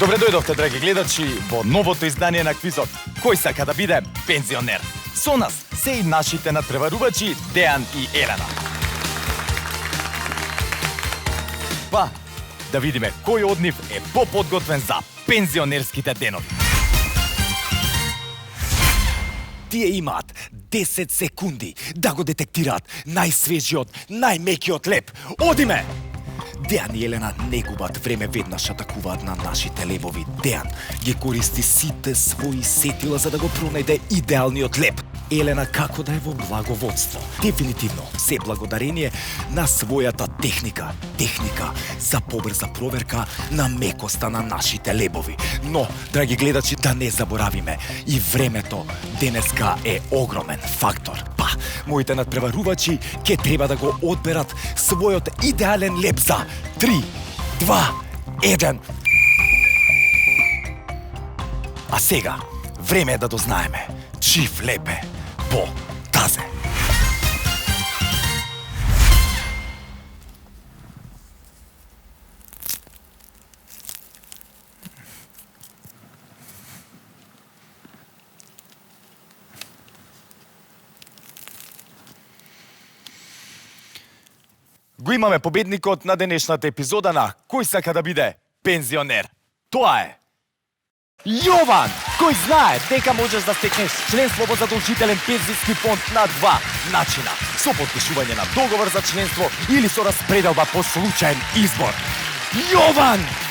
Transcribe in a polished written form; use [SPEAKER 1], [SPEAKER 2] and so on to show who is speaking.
[SPEAKER 1] Добре дојдовте, драги гледачи, во новото издание на квизот Кој сака да биде пензионер? Со нас се и нашите надпреварувачи Дејан и Елена. Па, да видиме кој од нив е поподготвен за пензионерските денови.
[SPEAKER 2] Тие имаат 10 секунди да го детектираат најсвежиот, најмекиот леп. Одиме! Дејан и Елена не губат време, веднаш атакуваат на нашите лебови. Дејан ги користи сите своји сетила за да го пронајде идеалниот леп. Елена како да е во благоводство. Дефинитивно се благодарение на својата техника. Техника за побрза проверка на мекоста на нашите лебови. Но, драги гледачи, да не заборавиме, и времето денеска е огромен фактор. Па, моите надпреварувачи ќе треба да го одберат својот идеален леп за 3, 2, 1. А сега, време е да дознаеме чив леп е по тазе.
[SPEAKER 1] Го имаме победникот на денешната епизода на Кој сака да биде пензионер? Тоа е Јован, кој знае дека можеш да стекнеш членство во задолжителен пензиски фонд на два начина: со потпишување на договор за членство или со распределба по случаен избор. Јован!